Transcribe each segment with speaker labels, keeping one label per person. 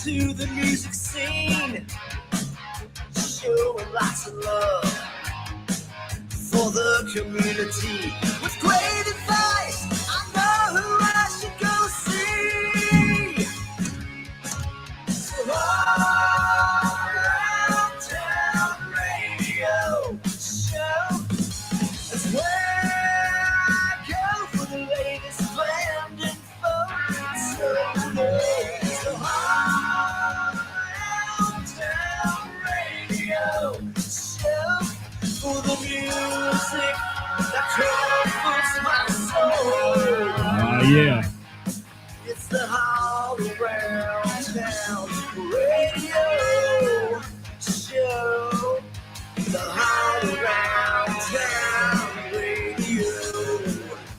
Speaker 1: to the music scene, showing lots of love for the community. With great advice, I know who I should go see. So all around town radio show is where I go for the latest band info. So all around town radio show for the music that comforts my soul.
Speaker 2: Yeah.
Speaker 1: It's the All Around Town Radio Show. The All Around Town Radio.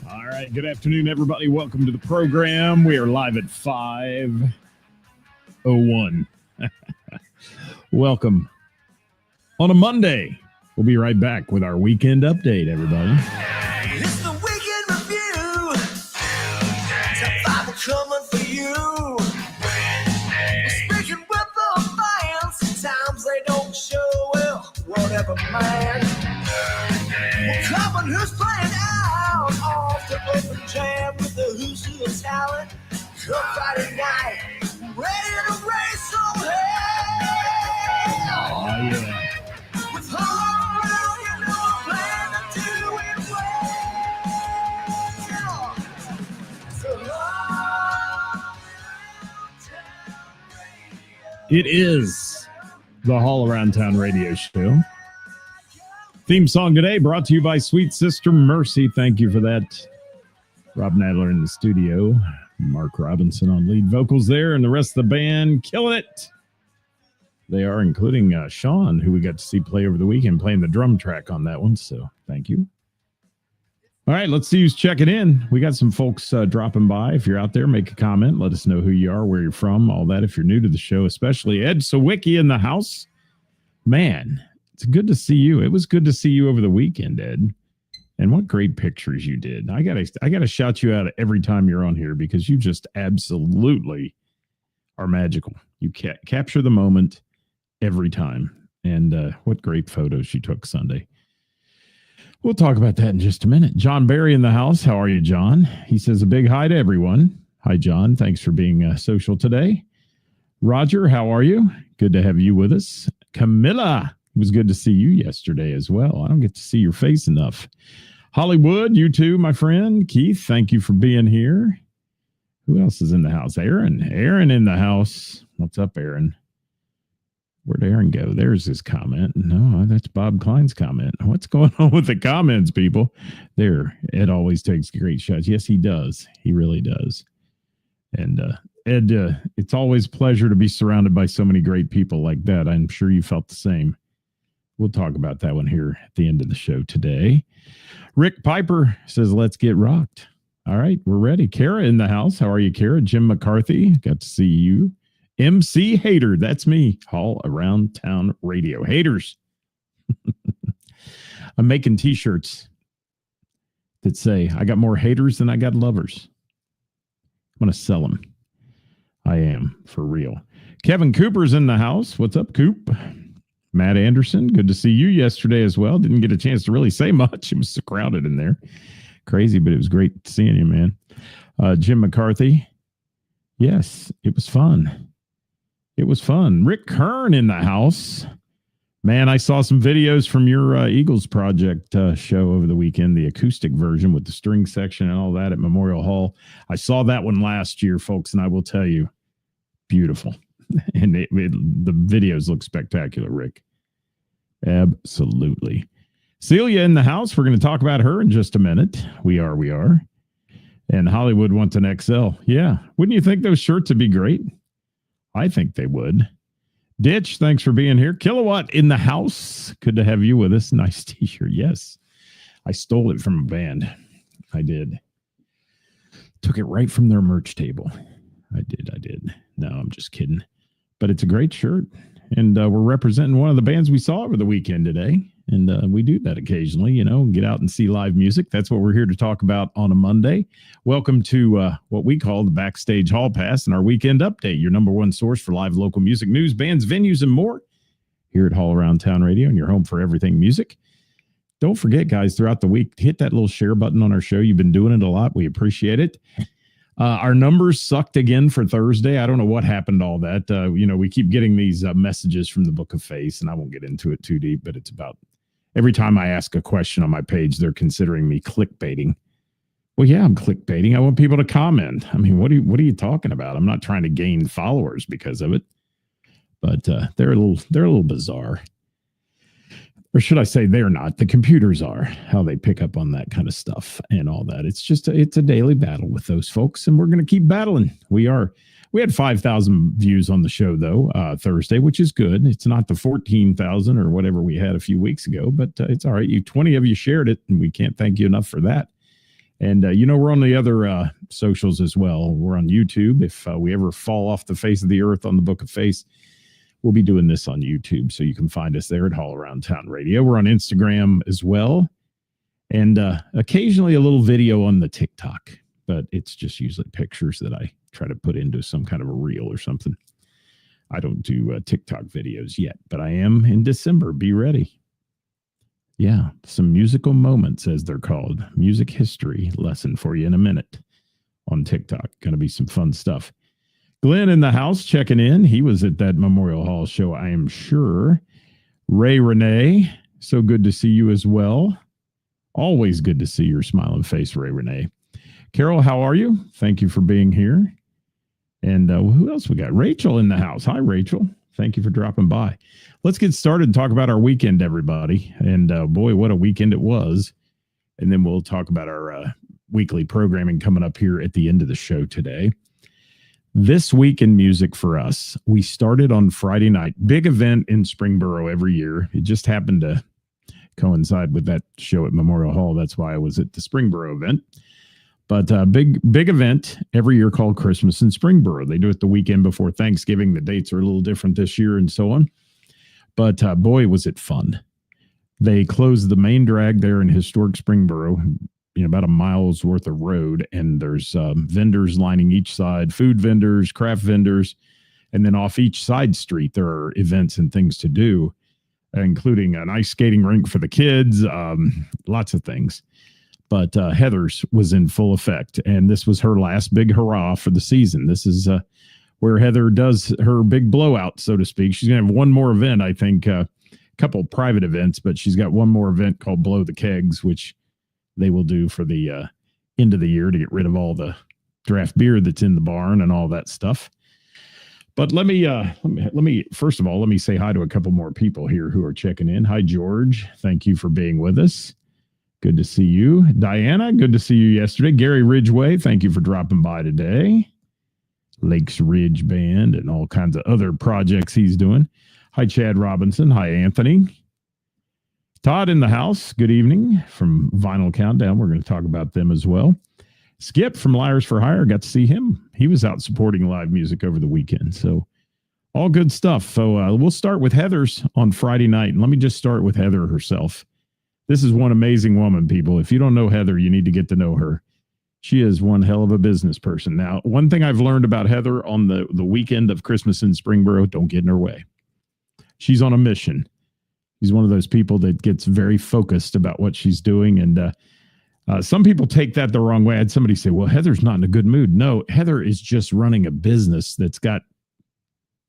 Speaker 2: All right. Good afternoon, everybody. Welcome to the program. We are live at 5:01. Welcome on a Monday. We'll be right back with our weekend update, everybody.
Speaker 1: It's the Weekend Review. Top 5 are coming for you. Speaking with the fans, sometimes they don't show well. Whatever, man. We're coming, who's playing out off the open jam with the Who's Who of Talent. Come Friday night, ready to race on hell.
Speaker 2: Oh, yeah.
Speaker 1: With all around, you know I'm planning to do it well. So
Speaker 2: It is the All Around Town Radio Show. Theme song today brought to you by Sweet Sister Mercy. Thank you for that. Rob Nadler in the studio. Mark Robinson on lead vocals there, and the rest of the band killing it. They are, including Sean, who we got to see play over the weekend, playing the drum track on that one. So thank you. All right, let's see who's checking in. We got some folks dropping by. If you're out there, make a comment. Let us know who you are, where you're from, all that. If you're new to the show, especially Ed Sawicki in the house. Man, it's good to see you. It was good to see you over the weekend, Ed. And what great pictures you did. I gotta shout you out every time you're on here because you just absolutely are magical. You capture the moment every time. And what great photos you took Sunday. We'll talk about that in just a minute. John Barry in the house. How are you, John? He says a big hi to everyone. Hi, John. Thanks for being social today. Roger, how are you? Good to have you with us. Camilla, it was good to see you yesterday as well. I don't get to see your face enough. Hollywood, you too, my friend. Keith, thank you for being here. Who else is in the house? Aaron in the house. What's up, Aaron? Where'd Aaron go? There's his comment. No, that's Bob Klein's comment. What's going on with the comments, people? There, Ed always takes great shots. Yes, he does. He really does. And Ed, it's always a pleasure to be surrounded by so many great people like that. I'm sure you felt the same. We'll talk about that one here at the end of the show today. Rick Piper says, let's get rocked. All right, we're ready. Kara in the house. How are you, Kara? Jim McCarthy, got to see you. MC Hater, that's me. All Around Town Radio. Haters. I'm making t-shirts that say, I got more haters than I got lovers. I'm going to sell them. I am, for real. Kevin Cooper's in the house. What's up, Coop? Matt Anderson, good to see you yesterday as well. Didn't get a chance to really say much. It was so crowded in there. Crazy, but it was great seeing you, man. Jim McCarthy. Yes, it was fun. It was fun. Rick Kern in the house. Man, I saw some videos from your Eagles Project show over the weekend, the acoustic version with the string section and all that at Memorial Hall. I saw that one last year, folks, and I will tell you, beautiful. And the videos look spectacular, Rick. Absolutely. Celia in the house. We're going to talk about her in just a minute. We are. And Hollywood wants an XL. Yeah. Wouldn't you think those shirts would be great? I think they would. Ditch, thanks for being here. Kilowatt in the house. Good to have you with us. Nice t-shirt. Yes. I stole it from a band. I did. Took it right from their merch table. I did. No, I'm just kidding. But it's a great shirt. And we're representing one of the bands we saw over the weekend today. And we do that occasionally, get out and see live music. That's what we're here to talk about on a Monday. Welcome to what we call the Backstage Hall Pass and our weekend update, your number one source for live local music news, bands, venues, and more here at All Around Town Radio and your home for everything music. Don't forget, guys, throughout the week, hit that little share button on our show. You've been doing it a lot. We appreciate it. Our numbers sucked again for Thursday. I don't know what happened to all that. We keep getting these messages from the Book of Face, and I won't get into it too deep, but it's about every time I ask a question on my page, they're considering me clickbaiting. Well, yeah, I'm clickbaiting. I want people to comment. I mean, what are you talking about? I'm not trying to gain followers because of it, but they're a little bizarre. Or should I say they're not. The computers are, how they pick up on that kind of stuff and all that. It's a daily battle with those folks, and we're going to keep battling. We had 5,000 views on the show, though, Thursday, which is good. It's not the 14,000 or whatever we had a few weeks ago, but it's all right. 20 of you shared it, and we can't thank you enough for that. And, we're on the other socials as well. We're on YouTube. If we ever fall off the face of the earth on the Book of Face, we'll be doing this on YouTube, so you can find us there at All Around Town Radio. We're on Instagram as well, and occasionally a little video on the TikTok, but it's just usually pictures that I try to put into some kind of a reel or something. I don't do TikTok videos yet, but I am in December. Be ready. Yeah, some musical moments, as they're called. Music history lesson for you in a minute on TikTok. Going to be some fun stuff. Glenn in the house checking in. He was at that Memorial Hall show, I am sure. Ray Renee, so good to see you as well. Always good to see your smiling face, Ray Renee. Carol, how are you? Thank you for being here. And who else we got? Rachel in the house. Hi, Rachel. Thank you for dropping by. Let's get started and talk about our weekend, everybody. And boy, what a weekend it was. And then we'll talk about our weekly programming coming up here at the end of the show today. This week in music for us, we started on Friday night. Big event in Springboro every year. It just happened to coincide with that show at Memorial Hall. That's why I was at the Springboro event. But big event every year called Christmas in Springboro. They do it the weekend before Thanksgiving. The dates are a little different this year and so on. But boy, was it fun. They closed the main drag there in historic Springboro, about a mile's worth of road, and there's vendors lining each side, food vendors, craft vendors, and then off each side street there are events and things to do, including an ice skating rink for the kids, lots of things. But Heather's was in full effect, and this was her last big hurrah for the season. This is where Heather does her big blowout, so to speak. She's going to have one more event, I think, a couple private events, but she's got one more event called Blow the Kegs, which they will do for the end of the year to get rid of all the draft beer that's in the barn and all that stuff. But let me first of all, let me say hi to a couple more people here who are checking in. Hi, George. Thank you for being with us. Good to see you. Diana, good to see you yesterday. Gary Ridgway, thank you for dropping by today. Lakes Ridge Band and all kinds of other projects he's doing. Hi, Chad Robinson. Hi, Anthony. Todd in the house, good evening from Vinyl Countdown. We're going to talk about them as well. Skip from Liars for Hire, got to see him. He was out supporting live music over the weekend. So all good stuff. So we'll start with Heather's on Friday night. And let me just start with Heather herself. This is one amazing woman, people. If you don't know Heather, you need to get to know her. She is one hell of a business person. Now, one thing I've learned about Heather on the weekend of Christmas in Springboro, don't get in her way. She's on a mission. She's one of those people that gets very focused about what she's doing. And some people take that the wrong way. I had somebody say, well, Heather's not in a good mood. No, Heather is just running a business that's got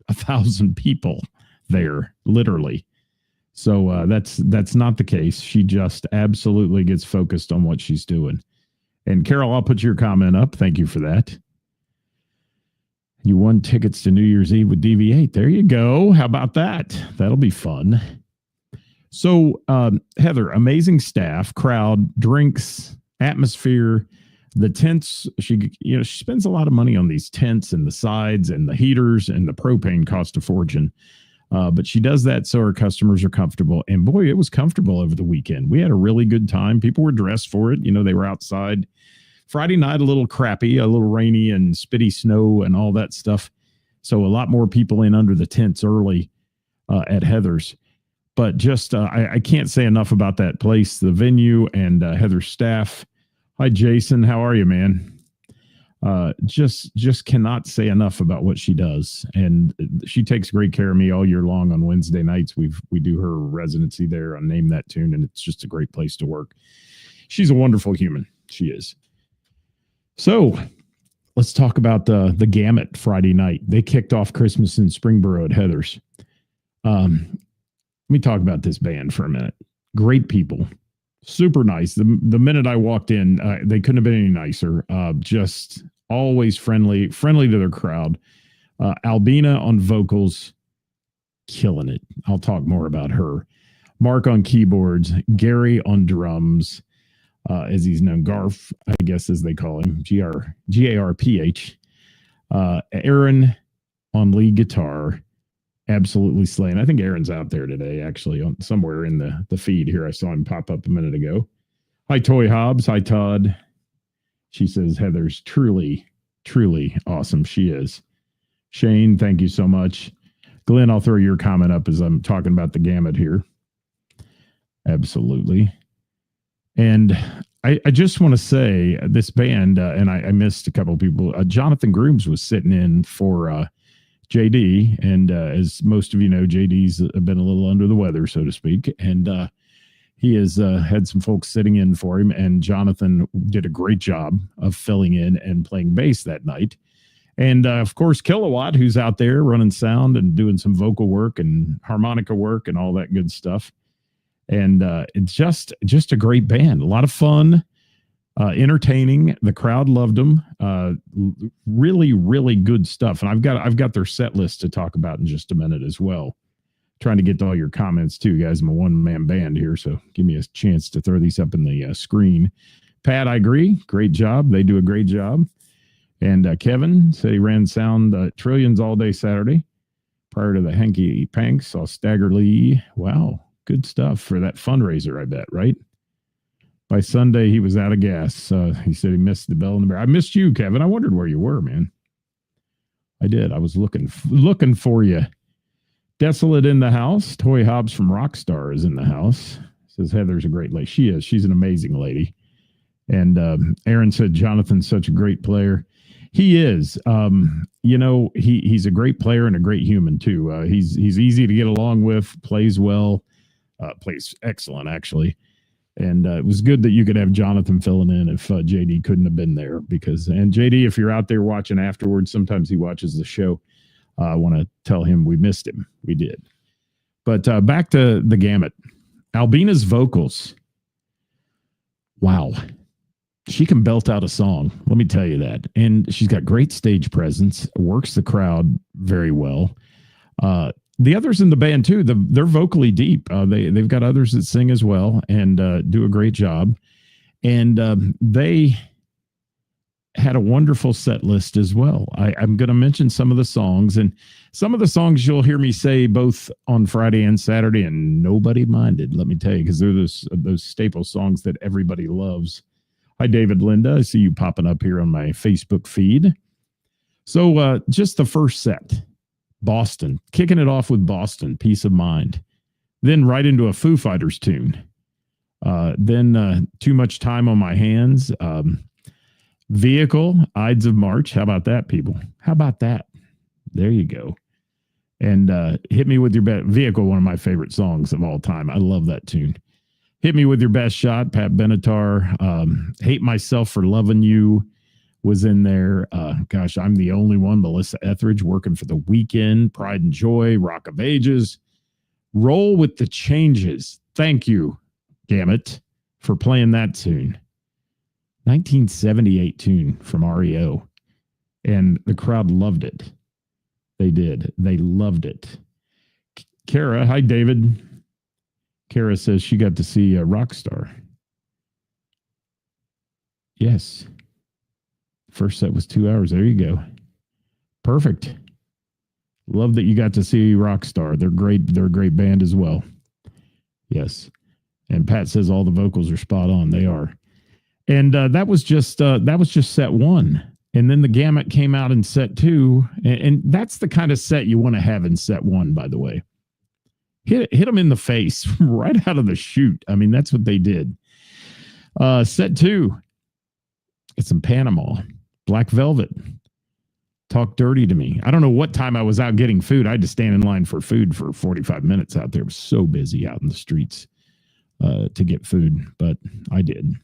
Speaker 2: 1,000 people there, literally. So that's not the case. She just absolutely gets focused on what she's doing. And Carol, I'll put your comment up. Thank you for that. You won tickets to New Year's Eve with DV8. There you go. How about that? That'll be fun. So, Heather, amazing staff, crowd, drinks, atmosphere, the tents. She spends a lot of money on these tents and the sides and the heaters, and the propane cost a fortune. But she does that so her customers are comfortable. And boy, it was comfortable over the weekend. We had a really good time. People were dressed for it. They were outside. Friday night, a little crappy, a little rainy and spitty snow and all that stuff. So a lot more people in under the tents early at Heather's. But just I can't say enough about that place, the venue, and Heather's staff. Hi, Jason. How are you, man? Just cannot say enough about what she does, and she takes great care of me all year long. On Wednesday nights, we do her residency there on Name That Tune, and it's just a great place to work. She's a wonderful human. She is. So let's talk about the Gamut Friday night. They kicked off Christmas in Springboro at Heather's. Let me talk about this band for a minute. Great people. Super nice. The minute I walked in, they couldn't have been any nicer. Just always friendly to their crowd. Albina on vocals, killing it. I'll talk more about her. Mark on keyboards, Gary on drums, as he's known, Garf, I guess as they call him, Garph. Aaron on lead guitar, absolutely slaying. I think Aaron's out there today, actually, on somewhere in the feed here. I saw him pop up a minute ago. Hi, Toy Hobbs. Hi, Todd. She says Heather's truly awesome. She is. Shane, thank you so much. Glenn, I'll throw your comment up as I'm talking about the Gamut here. Absolutely. And I just want to say this band, and I missed a couple of people. Jonathan Grooms was sitting in for JD, and as most of you know, JD's been a little under the weather, so to speak, and he has had some folks sitting in for him, and Jonathan did a great job of filling in and playing bass that night. And of course, Kilowatt, who's out there running sound and doing some vocal work and harmonica work and all that good stuff. And it's just a great band, a lot of fun, entertaining. The crowd loved them. Really good stuff. And I've got their set list to talk about in just a minute as well. Trying to get to all your comments too, guys. I'm a one-man band here, so give me a chance to throw these up in the screen. Pat, I agree. Great job. They do a great job. And Kevin said he ran sound Trillions all day Saturday prior to the Hanky Panks. Saw Stagger Lee. Wow. Good stuff for that fundraiser, I bet, right? By Sunday, he was out of gas. He said he missed the Bell and the Bear. I missed you, Kevin. I wondered where you were, man. I did. I was looking for you. Desolate in the house. Toy Hobbs from Rockstar is in the house. Says Heather's a great lady. She is. She's an amazing lady. And Aaron said Jonathan's such a great player. He is. He's a great player and a great human, too. He's easy to get along with, plays well. Plays excellent, actually. And it was good that you could have Jonathan filling in if JD couldn't have been there. And JD, if you're out there watching afterwards, sometimes he watches the show. I want to tell him we missed him. We did. But back to the Gamut. Albina's vocals. Wow. She can belt out a song. Let me tell you that. And she's got great stage presence, works the crowd very well. The others in the band, too, they're vocally deep. They've got others that sing as well and do a great job. And they had a wonderful set list as well. I'm going to mention some of the songs. And some of the songs you'll hear me say both on Friday and Saturday, and nobody minded, let me tell you, because they're those staple songs that everybody loves. Hi, David Linda. I see you popping up here on my Facebook feed. So just the first set. Boston, kicking it off with Boston, Peace of Mind. Then right into a Foo Fighters tune. Then Too Much Time on My Hands. Vehicle, Ides of March. How about that, people? How about that? There you go. And Hit Me With Your Best. Vehicle, one of my favorite songs of all time. I love that tune. Hit Me With Your Best Shot, Pat Benatar. Hate Myself for Loving You was in there. Gosh, I'm the only one. Melissa Etheridge working for The Weeknd. Pride and Joy, Rock of Ages. Roll with the Changes. Thank you, Gamut, for playing that tune. 1978 tune from REO. And the crowd loved it. They did. They loved it. Kara, hi, David. Kara says she got to see a Rockstar. Yes. First set was 2 hours. There you go. Perfect. Love that you got to see Rockstar. They're great. They're a great band as well. Yes. And Pat says all the vocals are spot on. They are. And that was just set one. And then the Gamut came out in set two. And that's the kind of set you want to have in set one, by the way. hit them in the face right out of the chute. I mean, that's what they did. Set 2. It's in Panama. Black Velvet. Talk Dirty to Me. I don't know what time I was out getting food. I had to stand in line for food for 45 minutes out there. It was so busy out in the streets to get food, but I did.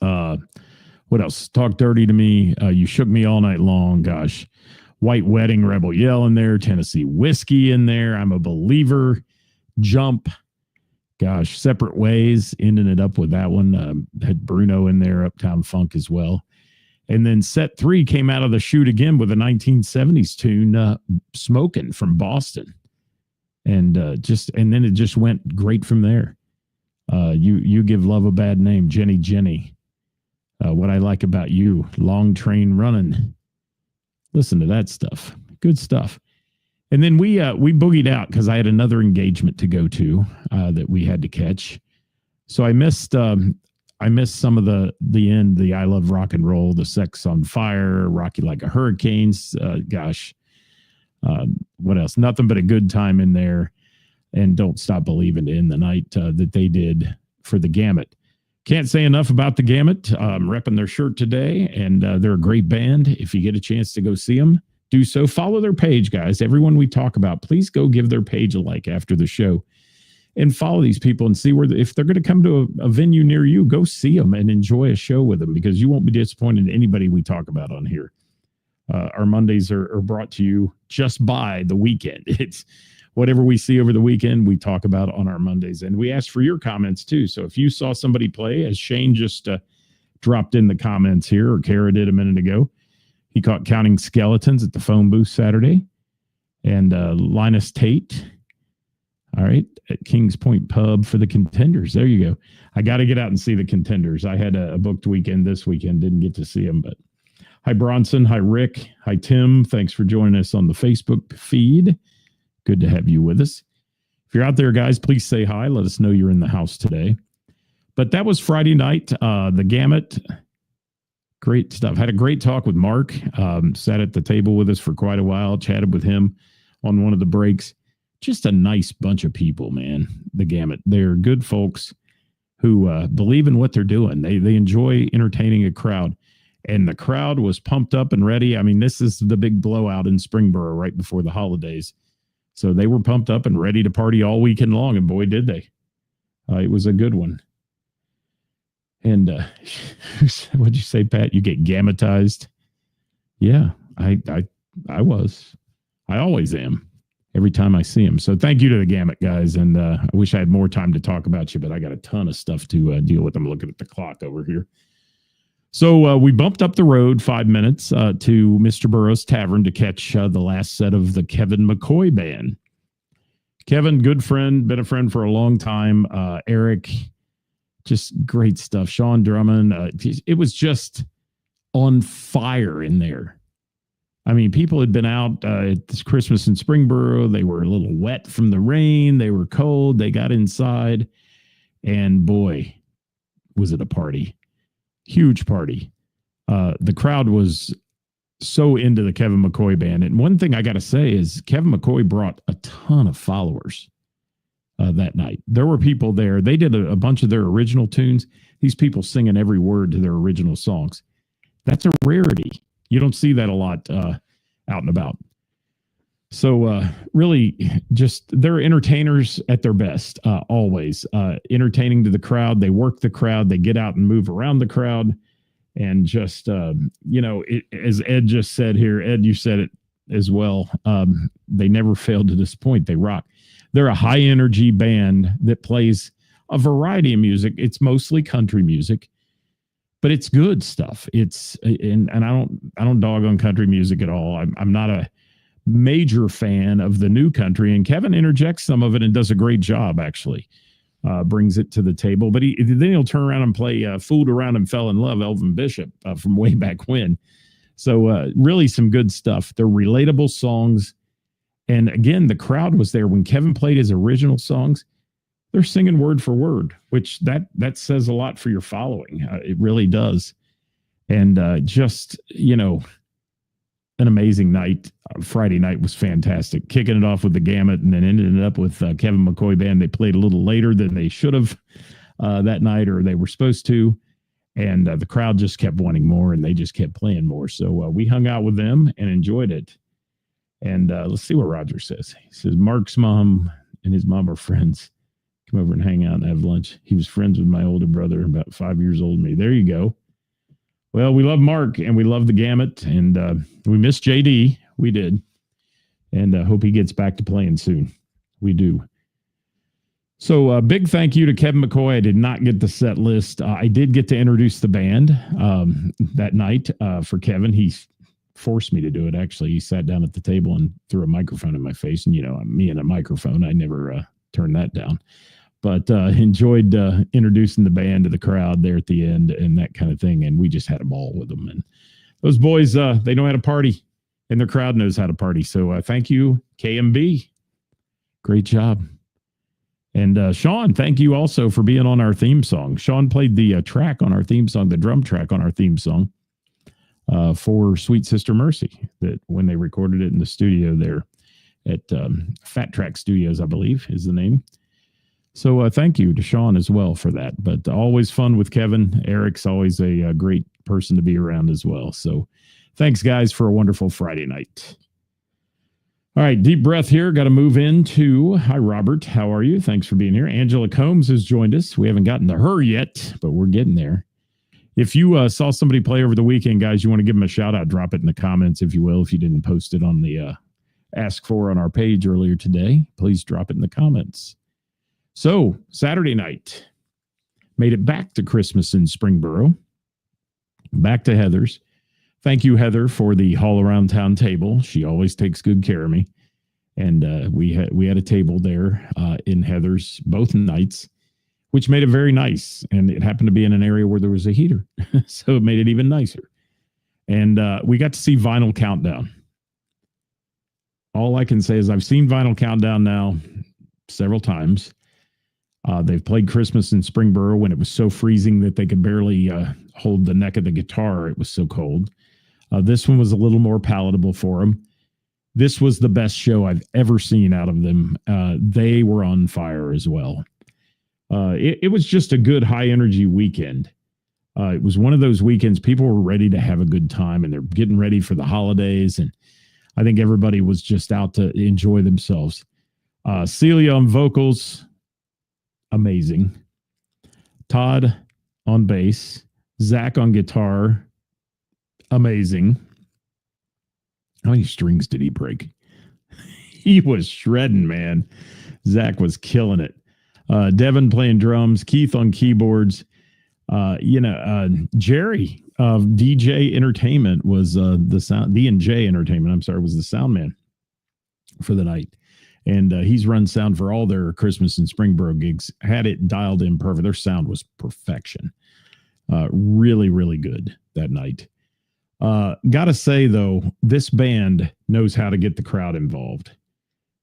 Speaker 2: What else? Talk Dirty to Me. You Shook Me All Night Long. Gosh. White Wedding, Rebel Yell in there. Tennessee Whiskey in there. I'm a Believer. Jump. Gosh. Separate Ways. Ending it up with that one. Had Bruno in there. Uptown Funk as well. And then set 3 came out of the chute again with a 1970s tune, Smokin' from Boston. And then it just went great from there. You Give Love a Bad Name, Jenny Jenny. What I Like About You, Long Train Running. Listen to that stuff. Good stuff. And then we boogied out because I had another engagement to go to that we had to catch. So I missed some of the end, the I Love Rock and Roll, the Sex on Fire, Rocky Like a Hurricane. What else? Nothing But a Good Time in there. And Don't Stop Believing in the night that they did for the Gamut. Can't say enough about the Gamut. I'm repping their shirt today, and they're a great band. If you get a chance to go see them, do so. Follow their page, guys. Everyone we talk about, please go give their page a like after the show and follow these people and see where, if they're going to come to a venue near you, go see them and enjoy a show with them, because you won't be disappointed in anybody we talk about on here. Our Mondays are brought to you just by the weekend. It's whatever we see over the weekend, we talk about on our Mondays. And we ask for your comments too. So if you saw somebody play, as Shane just dropped in the comments here, or Kara did a minute ago, he caught Counting Skeletons at the phone booth Saturday. And Linus Tate, all right, at Kings Point Pub for the Contenders. There you go. I got to get out and see the Contenders. I had a booked weekend this weekend, didn't get to see them. But hi, Bronson. Hi, Rick. Hi, Tim. Thanks for joining us on the Facebook feed. Good to have you with us. If you're out there, guys, please say hi. Let us know you're in the house today. But that was Friday night. The Gamut. Great stuff. Had a great talk with Mark. Sat at the table with us for quite a while. Chatted with him on one of the breaks. Just a nice bunch of people, man. The Gamut. They're good folks who believe in what they're doing. They enjoy entertaining a crowd. And the crowd was pumped up and ready. I mean, this is the big blowout in Springboro right before the holidays. So they were pumped up and ready to party all weekend long, and boy, did they. It was a good one. And what'd you say, Pat? You get gammatized? Yeah, I was. I always am every time I see him. So thank you to the Gamut guys. And I wish I had more time to talk about you, but I got a ton of stuff to deal with. I'm looking at the clock over here. So we bumped up the road 5 minutes to Mr. Burroughs Tavern to catch the last set of the Kevin McCoy Band. Kevin, good friend, been a friend for a long time. Eric, just great stuff. Sean Drummond, it was just on fire in there. I mean, people had been out at this Christmas in Springboro. They were a little wet from the rain. They were cold. They got inside, and boy, was it a party. Huge party. The crowd was so into the Kevin McCoy Band. And one thing I got to say is Kevin McCoy brought a ton of followers that night. There were people there. They did a bunch of their original tunes. These people singing every word to their original songs. That's a rarity. You don't see that a lot out and about. So really just they're entertainers at their best, always entertaining to the crowd. They work the crowd. They get out and move around the crowd. And just, as Ed just said here, Ed, you said it as well. They never failed to disappoint. They rock. They're a high energy band that plays a variety of music. It's mostly country music, but it's good stuff. And I don't dog on country music at all. I'm not a major fan of the new country, and Kevin interjects some of it and does a great job, actually. Brings it to the table, but then he'll turn around and play Fooled Around and Fell in Love, Elvin Bishop from way back when. So really some good stuff. They're relatable songs. And again, the crowd was there when Kevin played his original songs. They're singing word for word, which that says a lot for your following. It really does. And just, an amazing night. Friday night was fantastic. Kicking it off with the Gamut and then ended up with Kevin McCoy Band. They played a little later than they should have that night, or they were supposed to. And the crowd just kept wanting more, and they just kept playing more. So we hung out with them and enjoyed it. And let's see what Roger says. He says, Mark's mom and his mom are friends. Come over and hang out and have lunch. He was friends with my older brother, about 5 years older than me. There you go. Well, we love Mark, and we love the Gamut, and we miss JD. We did. And hope he gets back to playing soon. We do. So big thank you to Kevin McCoy. I did not get the set list. I did get to introduce the band that night for Kevin. He forced me to do it, actually. He sat down at the table and threw a microphone in my face. And, you know, me and a microphone, I never turned that down. But enjoyed introducing the band to the crowd there at the end and that kind of thing. And we just had a ball with them. And those boys, they know how to party, and their crowd knows how to party. So thank you, KMB. Great job. And Sean, thank you also for being on our theme song. Sean played the track on our theme song, the drum track on our theme song for Sweet Sister Mercy, that when they recorded it in the studio there at Fat Track Studios, I believe is the name. So thank you to Sean as well for that. But always fun with Kevin. Eric's always a great person to be around as well. So thanks, guys, for a wonderful Friday night. All right, deep breath here. Got to move into, hi, Robert. How are you? Thanks for being here. Angela Combs has joined us. We haven't gotten to her yet, but we're getting there. If you saw somebody play over the weekend, guys, you want to give them a shout out, drop it in the comments, if you will. If you didn't post it on the Ask For on our page earlier today, please drop it in the comments. So, Saturday night, made it back to Christmas in Springboro, back to Heather's. Thank you, Heather, for the Hall Around Town table. She always takes good care of me. And we had a table there in Heather's both nights, which made it very nice. And it happened to be in an area where there was a heater. So it made it even nicer. And we got to see Vinyl Countdown. All I can say is I've seen Vinyl Countdown now several times. They've played Christmas in Springboro when it was so freezing that they could barely hold the neck of the guitar. It was so cold. This one was a little more palatable for them. This was the best show I've ever seen out of them. They were on fire as well. It was just a good high energy weekend. It was one of those weekends people were ready to have a good time, and they're getting ready for the holidays. And I think everybody was just out to enjoy themselves. Celia on vocals, amazing. Todd on bass, Zach on guitar, amazing. How many strings did he break? He was shredding, man. Zach was killing it. Devin playing drums, Keith on keyboards. Jerry of DJ Entertainment was the sound. D&J Entertainment, I'm sorry, was the sound man for the night. And he's run sound for all their Christmas and Springboro gigs. Had it dialed in perfect. Their sound was perfection. Really, really good that night. Gotta say, though, this band knows how to get the crowd involved.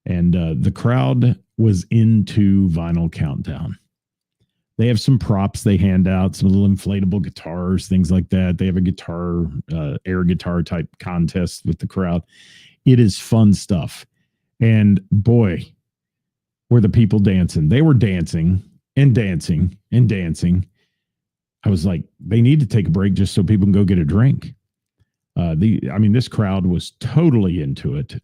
Speaker 2: And the crowd was into Vinyl Countdown. They have some props they hand out, some little inflatable guitars, things like that. They have a guitar, air guitar type contest with the crowd. It is fun stuff. And boy, were the people dancing. They were dancing and dancing and dancing. I was like, they need to take a break just so people can go get a drink. This crowd was totally into it.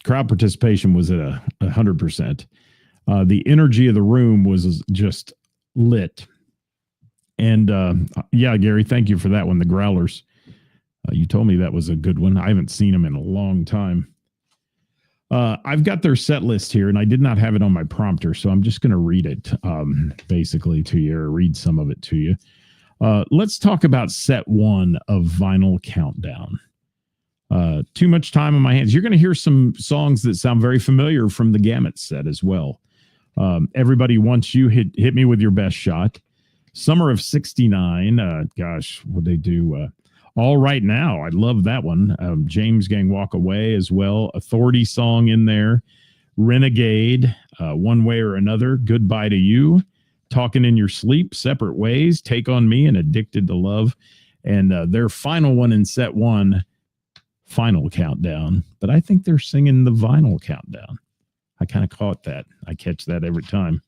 Speaker 2: Crowd participation was at 100%. The energy of the room was just lit. And Gary, thank you for that one. The Growlers. You told me that was a good one. I haven't seen them in a long time. I've got their set list here, and I did not have it on my prompter, so I'm just going to read it basically to you, or read some of it to you. Let's talk about set one of Vinyl Countdown. Too much time on my hands. You're going to hear some songs that sound very familiar from the Gamut set as well. Everybody Wants You, hit me with your best shot. Summer of '69. What'd they do? All Right Now. I love that one. James Gang Walk Away as well. Authority song in there. Renegade, One Way or Another. Goodbye to You. Talking in Your Sleep, Separate Ways, Take on Me, and Addicted to Love. And their final one in set one, Final Countdown. But I think they're singing the Vinyl Countdown. I kind of caught that. I catch that every time.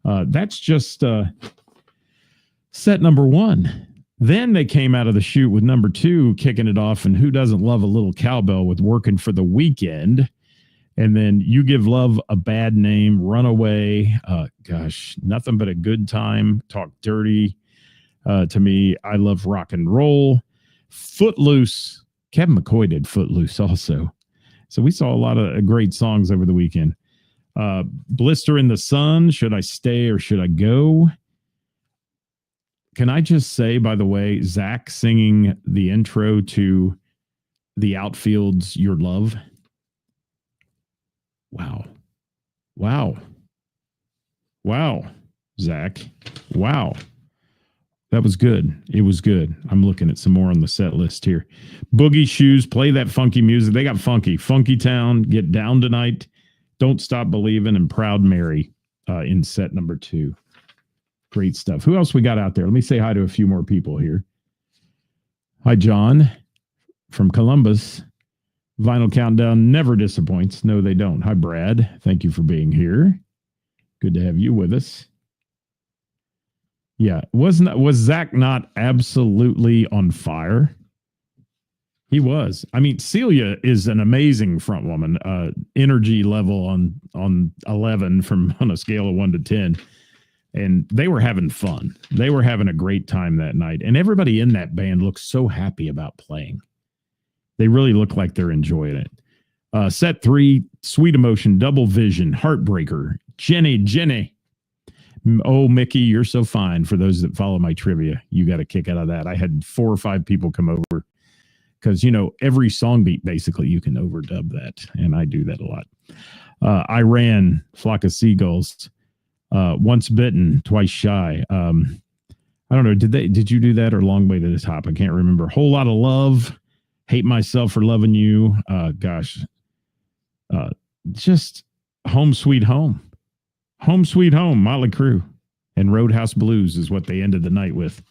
Speaker 2: That's just set number one. Then they came out of the chute with number two, kicking it off. And who doesn't love a little cowbell with Working for the Weekend? And then You Give Love a Bad Name, Runaway. Gosh, nothing but a good time. Talk Dirty. To me, I Love Rock and Roll. Footloose. Kevin McCoy did Footloose also. So we saw a lot of great songs over the weekend. Blister in the Sun. Should I Stay or Should I Go? Can I just say, by the way, Zach singing the intro to The Outfield's Your Love. Wow. Wow. Wow, Zach. Wow. That was good. It was good. I'm looking at some more on the set list here. Boogie Shoes, Play That Funky Music. They got funky. Funky Town, Get Down Tonight, Don't Stop Believing, and Proud Mary in set number two. Great stuff. Who else we got out there? Let me say hi to a few more people here. Hi, John from Columbus. Vinyl Countdown never disappoints. No, they don't. Hi, Brad. Thank you for being here. Good to have you with us. Yeah, was Zach not absolutely on fire? He was. I mean, Celia is an amazing front woman. Energy level on 11 on a scale of 1 to 10. And they were having fun. They were having a great time that night. And everybody in that band looks so happy about playing. They really look like they're enjoying it. Set 3, Sweet Emotion, Double Vision, Heartbreaker, Jenny. Oh, Mickey, you're so fine. For those that follow my trivia, you got a kick out of that. I had 4 or 5 people come over because, every song beat, basically, you can overdub that. And I do that a lot. Iran, Flock of Seagulls, Once Bitten, Twice Shy. I don't know. Did you do that or Long Way to the Top? I can't remember. Whole Lot of Love, Hate Myself for Loving You. Just Home Sweet Home. Home Sweet Home, Motley Crue, and Roadhouse Blues is what they ended the night with.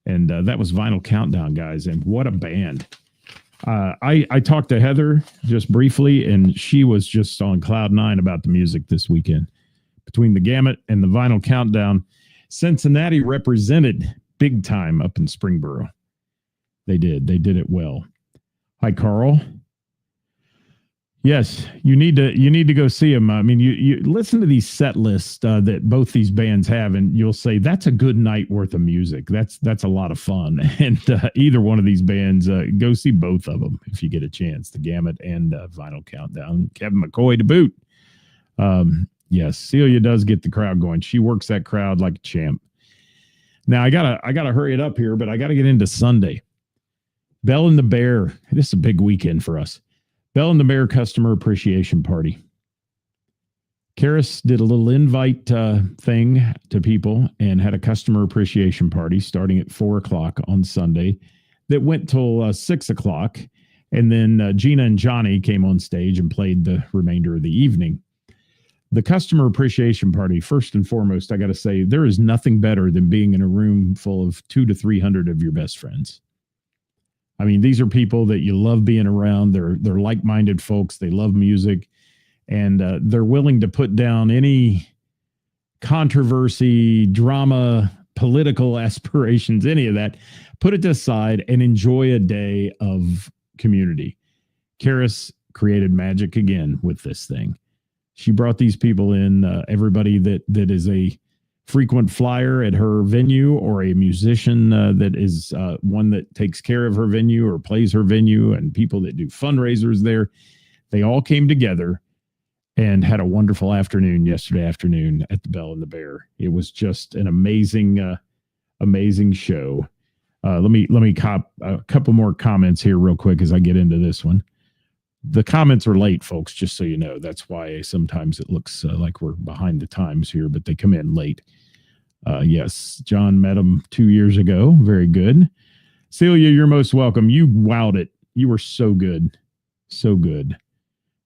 Speaker 2: And that was Vinyl Countdown, guys. And what a band. I talked to Heather just briefly, and she was just on cloud 9 about the music this weekend. Between the Gamut and the Vinyl Countdown, Cincinnati represented big time up in Springboro. They did it well. Hi, Carl. Yes, you need to go see them. I mean, you listen to these set lists that both these bands have, and you'll say that's a good night worth of music. That's a lot of fun. And either one of these bands, go see both of them if you get a chance. The Gamut and Vinyl Countdown. Kevin McCoy to boot. Yes, Celia does get the crowd going. She works that crowd like a champ. Now I gotta hurry it up here, but I gotta get into Sunday. Bell and the Bear. This is a big weekend for us. Bell and the Bear Customer Appreciation Party. Karis did a little invite thing to people and had a customer appreciation party starting at 4:00 on Sunday that went till 6:00. And then Gina and Johnny came on stage and played the remainder of the evening. The customer appreciation party, first and foremost, I got to say, there is nothing better than being in a room full of 200 to 300 of your best friends. I mean, these are people that you love being around. They're like-minded folks. They love music, and they're willing to put down any controversy, drama, political aspirations, any of that, put it aside and enjoy a day of community. Karis created magic again with this thing. She brought these people in, everybody that is a frequent flyer at her venue or a musician that is one that takes care of her venue or plays her venue, and people that do fundraisers there. They all came together and had a wonderful afternoon yesterday afternoon at the Bell and the Bear. It was just an amazing show. Let me cop a couple more comments here real quick as I get into this one. The comments are late, folks, just so you know. That's why sometimes it looks like we're behind the times here, but they come in late. Yes, John met him 2 years ago. Very good. Celia, you're most welcome. You wowed it. You were so good. So good.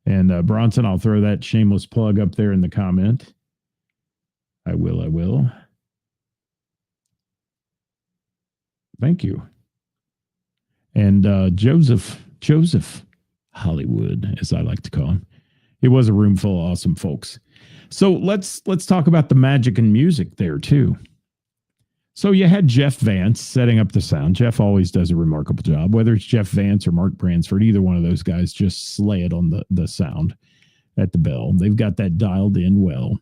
Speaker 2: And Bronson, I'll throw that shameless plug up there in the comment. I will. Thank you. and Joseph Hollywood, as I like to call him. It was a room full of awesome folks. So let's talk about the magic and music there too. So you had Jeff Vance setting up the sound. Jeff always does a remarkable job. Whether it's Jeff Vance or Mark Bransford, either one of those guys just slay it on the sound at the bell. They've got that dialed in well.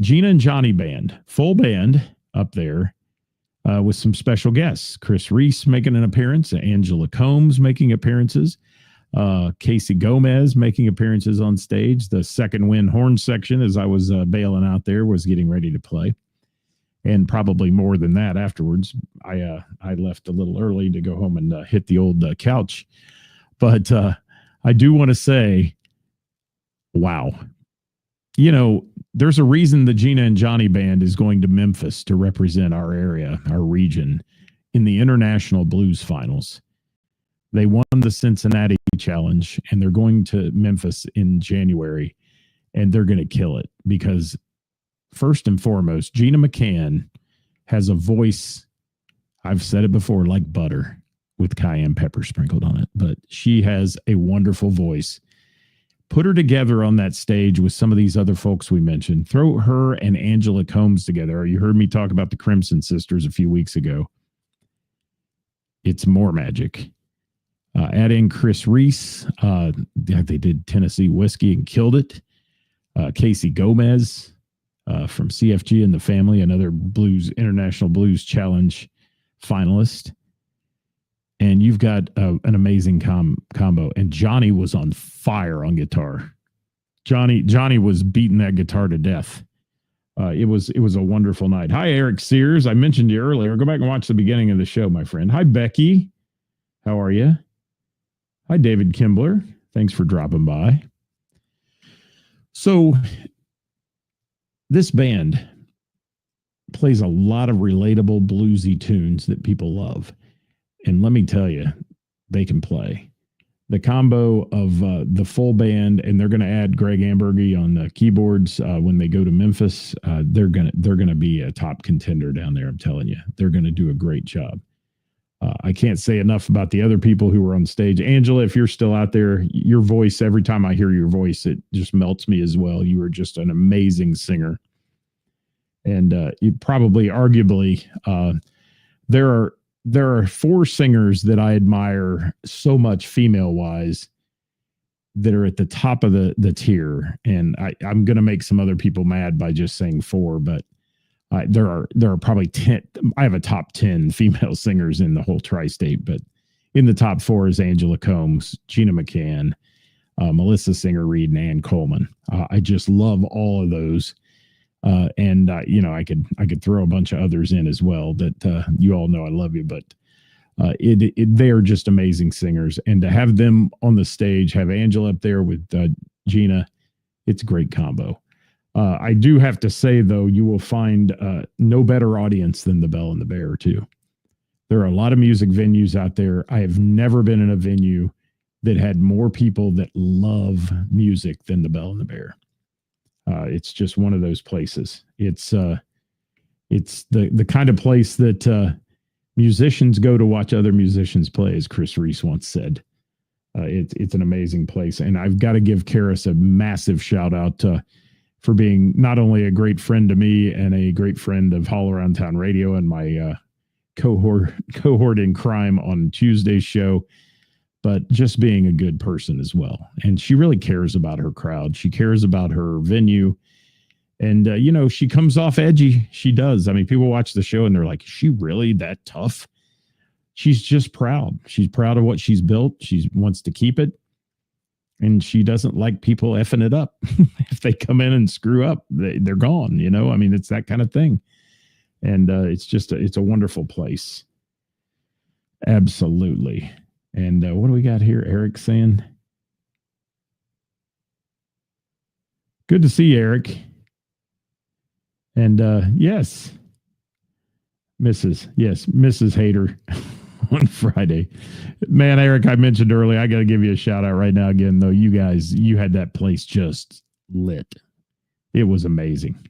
Speaker 2: Gina and Johnny band, full band up there with some special guests. Chris Reese making an appearance, Angela Combs making appearances, Casey Gomez making appearances on stage. The Second Wind horn section, as I was bailing out there, was getting ready to play. And probably more than that afterwards. I left a little early to go home and hit the old couch. But I do want to say, wow. You know, there's a reason the Gina and Johnny band is going to Memphis to represent our area, our region, in the International Blues Finals. They won the Cincinnati Challenge, and they're going to Memphis in January, and they're going to kill it because, first and foremost, Gina McCann has a voice, I've said it before, like butter with cayenne pepper sprinkled on it, but she has a wonderful voice. Put her together on that stage with some of these other folks we mentioned. Throw her and Angela Combs together. You heard me talk about the Crimson Sisters a few weeks ago. It's more magic. Add in Chris Reese. They did Tennessee Whiskey and killed it. Casey Gomez from CFG and the Family, another International Blues Challenge finalist. And you've got an amazing combo. And Johnny was on fire on guitar. Johnny was beating that guitar to death. It was a wonderful night. Hi, Eric Sears. I mentioned you earlier. Go back and watch the beginning of the show, my friend. Hi, Becky. How are you? Hi, David Kimbler. Thanks for dropping by. So this band plays a lot of relatable bluesy tunes that people love. And let me tell you, they can play. The combo of the full band, and they're going to add Greg Ambergy on the keyboards when they go to Memphis. They're gonna be a top contender down there. I'm telling you, they're going to do a great job. I can't say enough about the other people who were on stage. Angela, if you're still out there, your voice, every time I hear your voice, it just melts me as well. You were just an amazing singer. And you probably, arguably, there are four singers that I admire so much female-wise that are at the top of the tier. And I'm going to make some other people mad by just saying four, but there are probably 10. I have a top 10 female singers in the whole tri-state, but in the top four is Angela Combs, Gina McCann, Melissa Singer-Reed, and Ann Coleman. I just love all of those. And I could throw a bunch of others in as well that you all know I love you, but they are just amazing singers. And to have them on the stage, have Angela up there with Gina, it's a great combo. I do have to say, though, you will find no better audience than the Bell and the Bear, too. There are a lot of music venues out there. I have never been in a venue that had more people that love music than the Bell and the Bear. It's just one of those places. It's the kind of place that musicians go to watch other musicians play, as Chris Reese once said. It's an amazing place. And I've got to give Karis a massive shout out for being not only a great friend to me and a great friend of All Around Town Radio and my cohort in crime on Tuesday's show, but just being a good person as well. And she really cares about her crowd. She cares about her venue. And, she comes off edgy. She does. I mean, people watch the show and they're like, is she really that tough? She's just proud. She's proud of what she's built. She wants to keep it. And she doesn't like people effing it up. If they come in and screw up, they're gone. I mean, it's that kind of thing. And it's a wonderful place. Absolutely. And what do we got here? Eric saying, good to see you, Eric. And yes, Mrs. Hater on Friday. Man, Eric, I mentioned earlier, I got to give you a shout out right now again, though. You guys, you had that place just lit. It was amazing.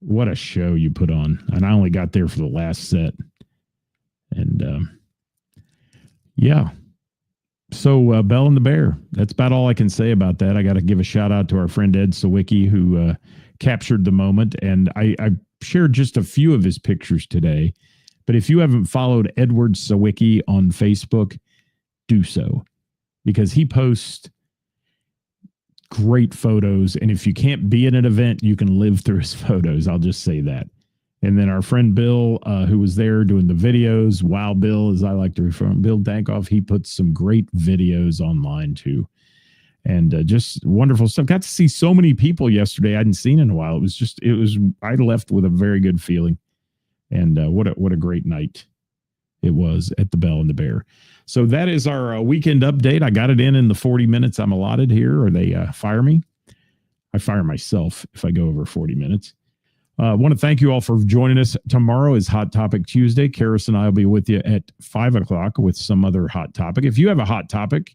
Speaker 2: What a show you put on. And I only got there for the last set. And Yeah. So Bell and the Bear, that's about all I can say about that. I got to give a shout out to our friend Ed Sawicki, who captured the moment. And I shared just a few of his pictures today. But if you haven't followed Edward Sawicki on Facebook, do so, because he posts great photos. And if you can't be at an event, you can live through his photos. I'll just say that. And then our friend Bill, who was there doing the videos, Wow Bill, as I like to refer to him, Bill Dankoff, he puts some great videos online too. And just wonderful stuff. Got to see so many people yesterday I hadn't seen in a while. I left with a very good feeling. And what a great night it was at the Bell and the Bear. So that is our weekend update. I got it in the 40 minutes I'm allotted here, or they fire me. I fire myself if I go over 40 minutes. I want to thank you all for joining us. Tomorrow is Hot Topic Tuesday. Karis and I will be with you at 5 o'clock with some other hot topic. If you have a hot topic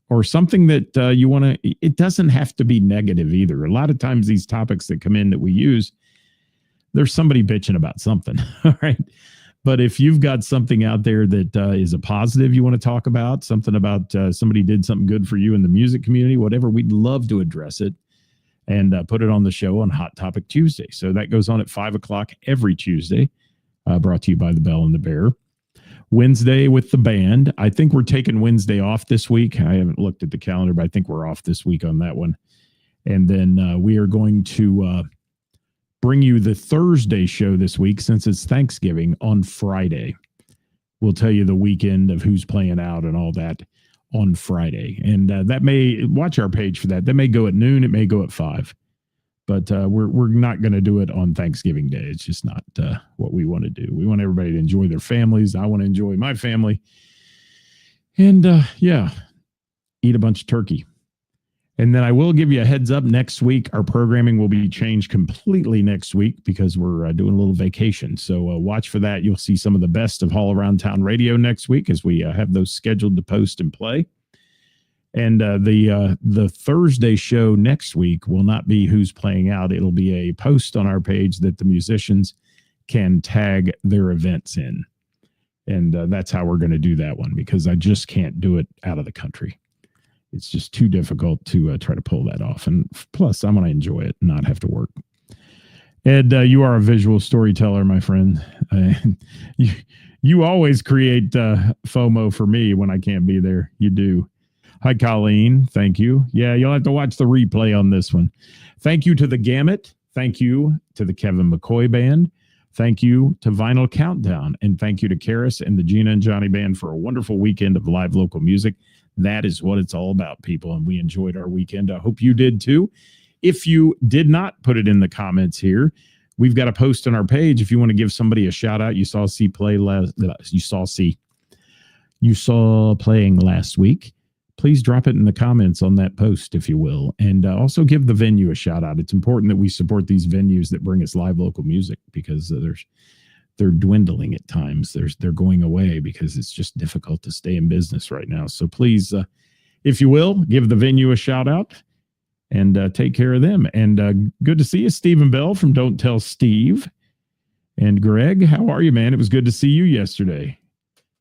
Speaker 2: or something that you want to, it doesn't have to be negative either. A lot of times these topics that come in that we use, there's somebody bitching about something. All right. But if you've got something out there that is a positive you want to talk about, something about somebody did something good for you in the music community, whatever, we'd love to address it and put it on the show on Hot Topic Tuesday. So that goes on at 5 o'clock every Tuesday, brought to you by the Bell and the Bear. Wednesday with the band. I think we're taking Wednesday off this week. I haven't looked at the calendar, but I think we're off this week on that one. And then we are going to bring you the Thursday show this week, since it's Thanksgiving, on Friday. We'll tell you the weekend of who's playing out and all that on Friday. And that may, watch our page for that. That may go at noon. It may go at 5. But we're not going to do it on Thanksgiving Day. It's just not what we want to do. We want everybody to enjoy their families. I want to enjoy my family. And eat a bunch of turkey. And then I will give you a heads up. Next week, our programming will be changed completely next week because we're doing a little vacation. So watch for that. You'll see some of the best of All Around Town Radio next week as we have those scheduled to post and play. And the Thursday show next week will not be who's playing out. It'll be a post on our page that the musicians can tag their events in. And that's how we're going to do that one, because I just can't do it out of the country. It's just too difficult to try to pull that off. And plus, I want to enjoy it, not have to work. Ed, you are a visual storyteller, my friend. You always create FOMO for me when I can't be there. You do. Hi, Colleen. Thank you. Yeah, you'll have to watch the replay on this one. Thank you to the Gamut. Thank you to the Kevin McCoy Band. Thank you to Vinyl Countdown. And thank you to Karis and the Gina and Johnny Band for a wonderful weekend of live local music. That is what it's all about, people. And we enjoyed our weekend. I hope you did too. If you did not put it in the comments here, we've got a post on our page. If you want to give somebody a shout out, you saw playing last week, please drop it in the comments on that post, if you will. And also give the venue a shout out. It's important that we support these venues that bring us live local music, because they're dwindling at times. They're going away because it's just difficult to stay in business right now. So please, if you will, give the venue a shout out and take care of them. And good to see you, Stephen Bell from Don't Tell Steve. And Greg, how are you, man? It was good to see you yesterday.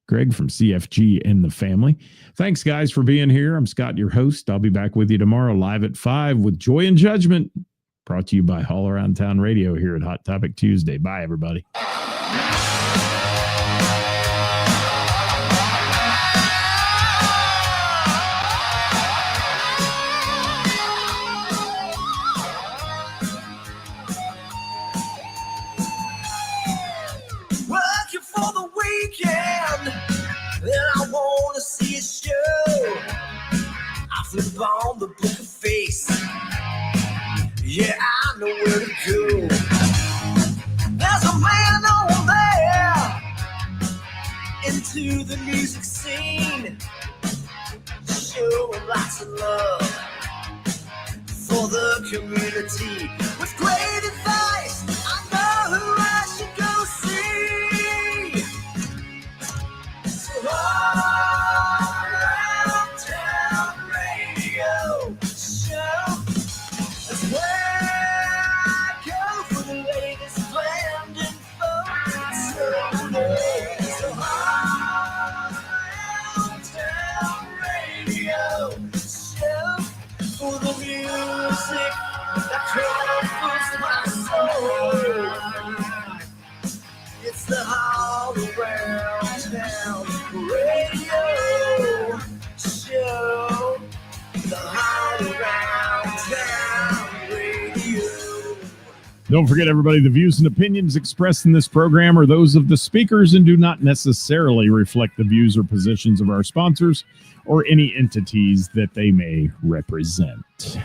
Speaker 2: Greg from CFG and the family. Thanks, guys, for being here. I'm Scott, your host. I'll be back with you tomorrow live at 5 with Joy and Judgment, brought to you by All Around Town Radio here at Hot Topic Tuesday. Bye, everybody.
Speaker 1: Working for the weekend, and I want to see a show. I flip on the book of face. Yeah, I know where to go. There's a man over there into the music scene, showing lots of love for the community. With great advice, I know who I should go see. So all around town radio show. That's where I go for the latest band info. So all around
Speaker 2: Don't forget, everybody, the views and opinions expressed in this program are those of the speakers and do not necessarily reflect the views or positions of our sponsors or any entities that they may represent.